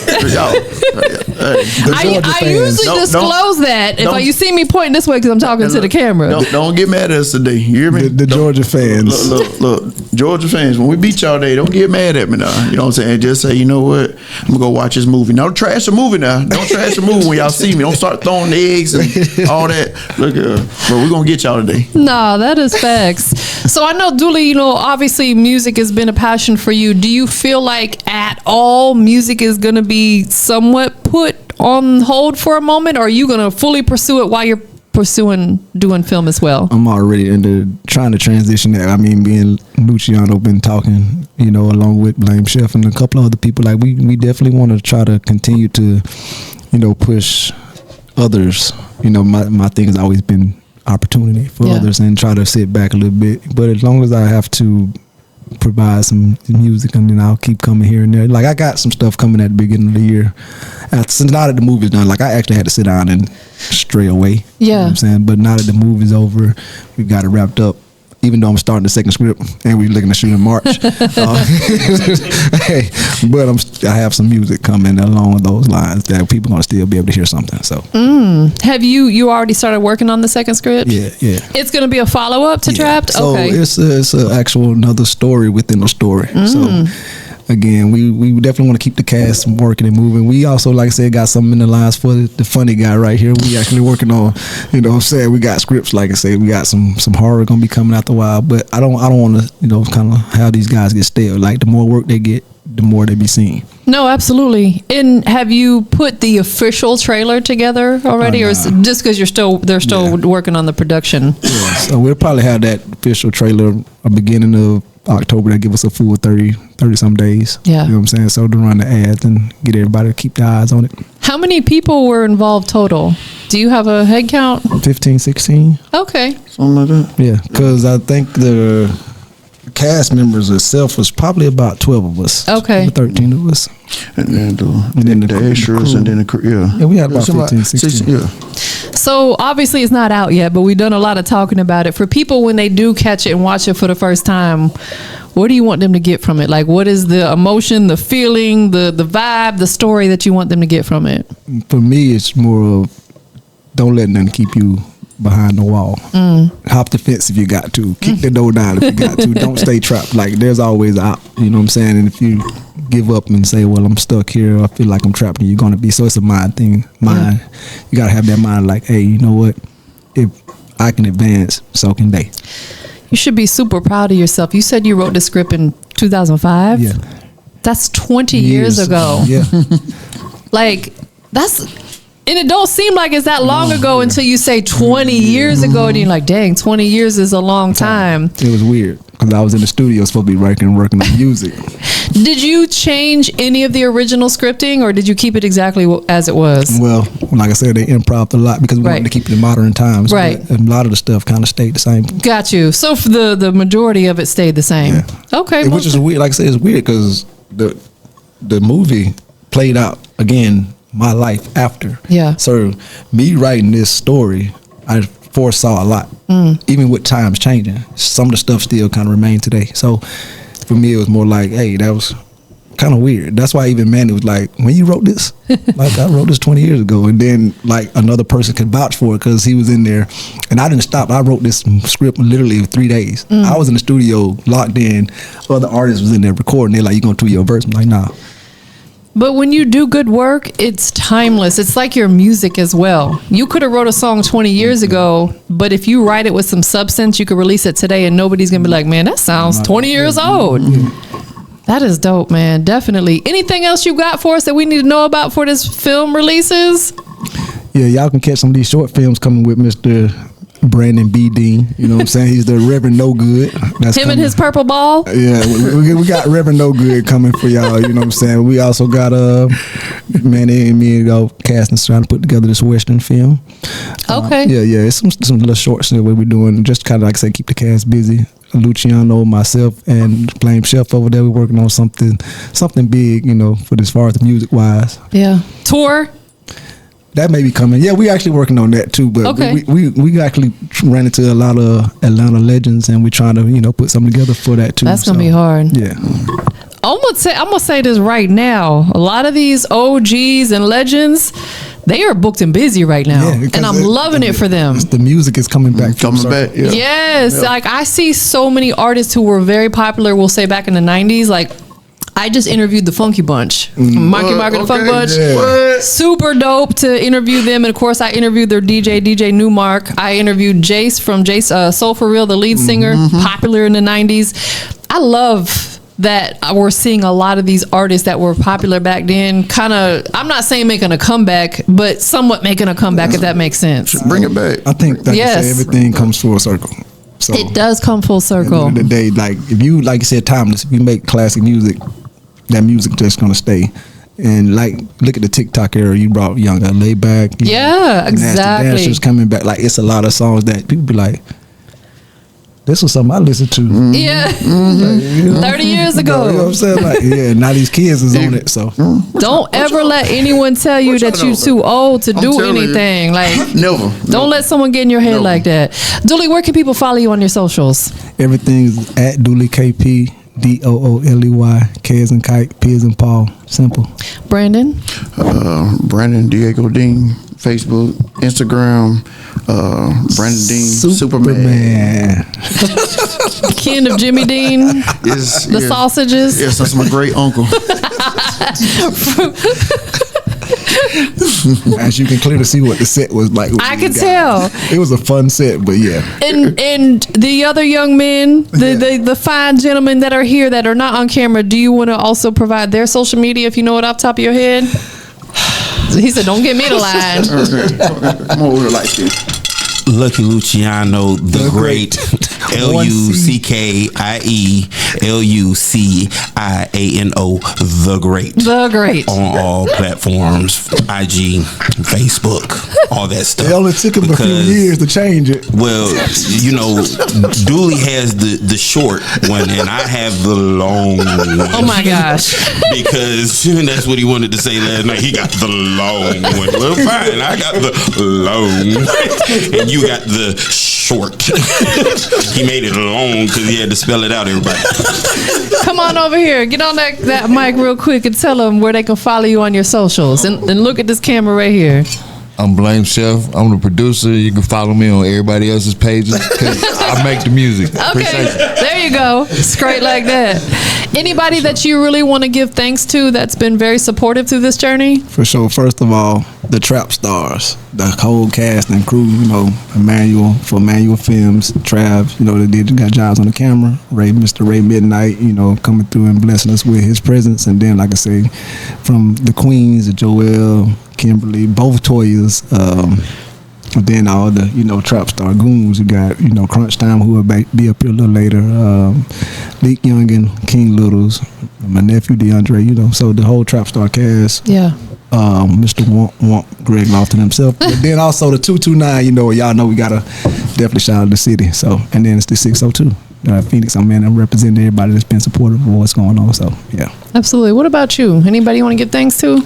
I usually disclose that if you see me pointing this way because I'm talking to the camera. Don't get mad at us today. You hear me? The Georgia fans. Look. Georgia fans, when we beat y'all today, don't get mad at me now. You know what I'm saying? Just say, you know what? I'm going to go watch this movie. Now, don't trash the movie now. Don't trash the movie when y'all see me. Don't start throwing the eggs and all that. Look, but we're going to get y'all today. No, that is facts. So I know, Dooley, you know, obviously music has been a passion for you. Do you feel like at all music is going to be somewhat put on hold for a moment, or are you going to fully pursue it while you're pursuing doing film as well? I'm already trying to transition that. I mean, being Luciano, been talking, you know, along with Blame Chef and a couple of other people, like we definitely want to try to continue to, you know, push others. You know, my thing has always been opportunity for others and try to sit back a little bit. But as long as I have to provide some music, and then I'll keep coming here and there. Like I got some stuff coming at the beginning of the year. Since now that the movie's done, like I actually had to sit down and stray away. Yeah. You know what I'm saying? But now that the movie's over, we got it wrapped up. Even though I'm starting the second script and we're looking to shoot in March. But I have some music coming along those lines that people are going to still be able to hear something. So, have you already started working on the second script? Yeah. It's going to be a follow-up to Trapped? So okay. It's an actual another story within a story. So, again, we definitely want to keep the cast working and moving. We also, like I said, got something in the lines for the funny guy right here. We actually working on, you know what I'm saying, we got scripts, like I said, we got some horror going to be coming out the wild, but I don't want to, you know, kind of have these guys get stale. Like the more work they get, the more they be seen. No, absolutely. And have you put the official trailer together already, or is it just because they're still working on the production? Yeah, so we'll probably have that official trailer a beginning of October. That give us a full 30 some days. Yeah. You know what I'm saying? So to run the ads and get everybody to keep their eyes on it. How many people were involved total? Do you have a head count? 15, 16. Okay. Something like that. Yeah, because I think the cast members itself was probably about 12 of us. Okay. 13 of us. And then the extras and then the crew. Yeah, we had about 15, 16. Yeah. So obviously it's not out yet, but we've done a lot of talking about it. For people, when they do catch it and watch it for the first time, what do you want them to get from it? Like, what is the emotion, the feeling, the vibe, the story that you want them to get from it? For me, it's more of don't let nothing keep you behind the wall. Hop the fence if you got to. Kick the door down if you got to. Don't stay trapped. Like, there's always out. You know what I'm saying? And if you give up and say, well, I'm stuck here, I feel like I'm trapped, and you're going to be. So it's a mind thing. You got to have that mind like, hey, you know what? If I can advance, so can they. You should be super proud of yourself. You said you wrote the script in 2005? Yeah. That's 20 years ago. Yeah. Like, that's... And it don't seem like it's that long ago until you say 20 years ago, and you're like, dang, 20 years is a long time. It was weird because I was in the studio supposed to be working on music. Did you change any of the original scripting, or did you keep it exactly as it was? Well, like I said, they improv'd a lot because we wanted to keep it in modern times. Right. A lot of the stuff kind of stayed the same. Got you. So for the majority of it stayed the same. Yeah. Okay. Which is weird. Like I said, it's weird because the movie played out again my life after. Yeah. So me writing this story, I foresaw a lot. Even with times changing, some of the stuff still kind of remained today. So for me, it was more like, hey, that was kind of weird. That's why even Manny was like, when you wrote this, like I wrote this 20 years ago, and then like another person could vouch for it because he was in there, and I didn't stop. I wrote this script literally in 3 days. I was in the studio locked in. Other artists was in there recording. They're like, you gonna do your verse? I'm like, nah. But when you do good work, it's timeless. It's like your music as well. You could have wrote a song 20 years ago, but if you write it with some substance, you could release it today and nobody's going to be like, man, that sounds 20 years old. That is dope, man. Definitely. Anything else you got for us that we need to know about for this film releases? Yeah, y'all can catch some of these short films coming with Mr. Brandon B. Dean. You know what I'm saying? He's the Reverend No Good. That's him coming. and his purple ball? Yeah, we got Reverend No Good coming for y'all. You know what I'm saying? We also got Manny and me casting trying to put together this Western film. Okay. Yeah. It's some little shorts that we're doing. Just kind of like I say, keep the cast busy. Luciano, myself, and Flame Chef over there. We're working on something big, you know, for as far as the music wise. Yeah. Tour? That may be coming. Yeah, we actually working on that too. But okay. we actually ran into a lot of Atlanta legends, and we're trying to, you know, put something together for that too. That's gonna be hard. Yeah. I'm gonna say this right now. A lot of these OGs and legends, they are booked and busy right now, and I'm loving it for them. The music is coming back. Yeah. Yes, like I see so many artists who were very popular. We'll say back in the '90s, like. I just interviewed the Funky Bunch, Marky Mark and the Funk Bunch. Yeah. Super dope to interview them, and of course, I interviewed their DJ Newmark. I interviewed Jace from Soul for Real, the lead singer, popular in the '90s. I love that we're seeing a lot of these artists that were popular back then. Kind of, I'm not saying making a comeback, but somewhat making a comeback, if that makes sense. Bring it back. I think, like you say, everything comes full circle. So it does come full circle. At the end of the day, like if you, like you said, timeless. If you make classic music, that music just gonna stay. And like, look at the TikTok era. You brought Young and Laid Back. Exactly. Dancers coming back. Like, it's a lot of songs that people be like, this was something I listened to. Yeah. Like, 30 years ago. You know what I'm saying? Like, yeah, now these kids is on it. So don't ever let anyone tell you that you're too old to do anything. Like, never. Don't let someone get in your head like that. Dooley, where can people follow you on your socials? Everything's at Dooley KP. Dooley, K as in Kite, P as in Paul. Simple. Brandon? Brandon Diego Dean, Facebook, Instagram, Brandon Dean, Superman. Kin of Jimmy Dean. Yes, the sausages. Yes, that's my great uncle. As you can clearly see what the set was like. I could tell. It was a fun set, but yeah. And the other young men, the fine gentlemen that are here that are not on camera, do you want to also provide their social media if you know it off the top of your head? He said, don't get me to line. I'm over like this. Lucky Luciano, the great. LucieLuciano, the great. The great. On all platforms, IG, Facebook, all that stuff. It only took him a few years to change it. Well, you know, Dooley has the short one, and I have the long one. Oh my gosh! Because that's what he wanted to say last night. He got the long one. Well, fine, I got the long, and you got the short. He made it long because he had to spell it out, everybody. Come on over here. Get on that mic real quick and tell them where they can follow you on your socials. And look at this camera right here. I'm Blame Chef. I'm the producer. You can follow me on everybody else's pages because I make the music. Okay, there you go. Straight like that. Anybody that you really want to give thanks to that's been very supportive through this journey? For sure. First of all, the Trap Stars, the whole cast and crew, you know, Emmanuel Films, Trav, you know, they got jobs on the camera. Mr. Ray Midnight, you know, coming through and blessing us with his presence. And then, like I say, from the Queens, Joelle, Kimberly, both Toyas, and then all the, you know, Trap Star goons. You got, you know, Crunch Time, who will be up here a little later, Leak Young and King Littles, my nephew DeAndre, you know, so the whole Trap Star cast. Yeah. Mr. Womp, Greg Lofton himself. But then also the 229, you know, y'all know we gotta definitely shout out the city. So, and then it's the 602. Phoenix, I'm representing everybody that's been supportive of what's going on. So, yeah. Absolutely. What about you? Anybody you want to give thanks to?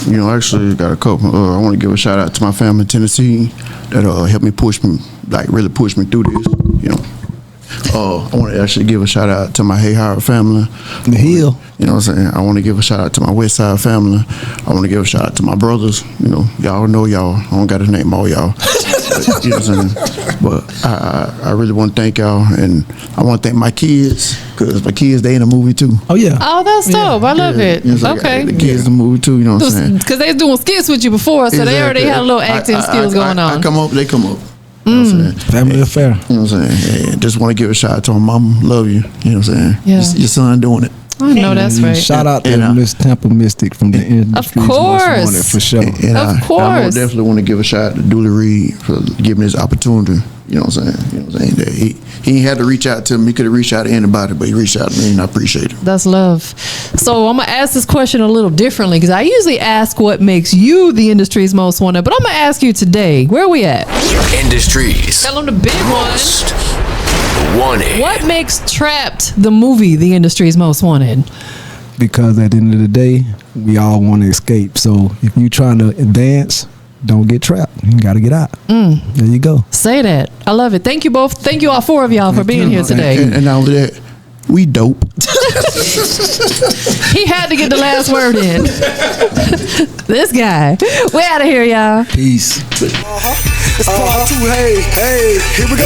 You know, actually got a couple. I want to give a shout out to my family in Tennessee that helped me really push me through this, you know. I want to actually give a shout out to my Hay Howard family. The Hill. You know what I'm saying? I want to give a shout out to my West Side family. I want to give a shout out to my brothers. You know y'all. I don't got to name all y'all. You know what I'm saying? But I really want to thank y'all, and I want to thank my kids, because my kids, they in the movie too. Oh yeah. Oh, that's dope. I love it. You know, Okay. the kids in the movie too. You know what I'm saying? Because they was doing skits with you before, so they already had a little acting skills going on. I come up, they come up. You know what I'm saying? Family affair. You know what I'm saying? And just want to give a shout out to my mom. Love you. You know what I'm saying? Yeah. Your son doing it. I know that's right. Shout out to Miss TampaMystic from the industry. Of course. For sure. And Of course. I most definitely want to give a shout out to Dooley Reed for giving this opportunity. You know what I'm saying? You know what I'm saying? That he ain't had to reach out to me. He could have reached out to anybody, but he reached out to me, and I appreciate it. That's love. So I'm going to ask this question a little differently, because I usually ask what makes you the industry's most wanted, but I'm going to ask you today, where are we at? Industries. Tell them the big one. Most wanted. What makes Trapped, the movie, the industry's most wanted? Because at the end of the day, we all want to escape. So if you're trying to advance, don't get trapped. You got to get out. There you go. Say that. I love it. Thank you both. Thank you all four of y'all for being here today. And not only that, we dope. He had to get the last word in. This guy. We out of here, y'all. Peace. It's part 2, hey, here we go.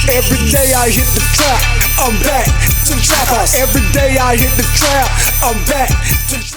Every day I hit the trap, I'm back to the trap house. Every day I hit the trap, I'm back to the trap.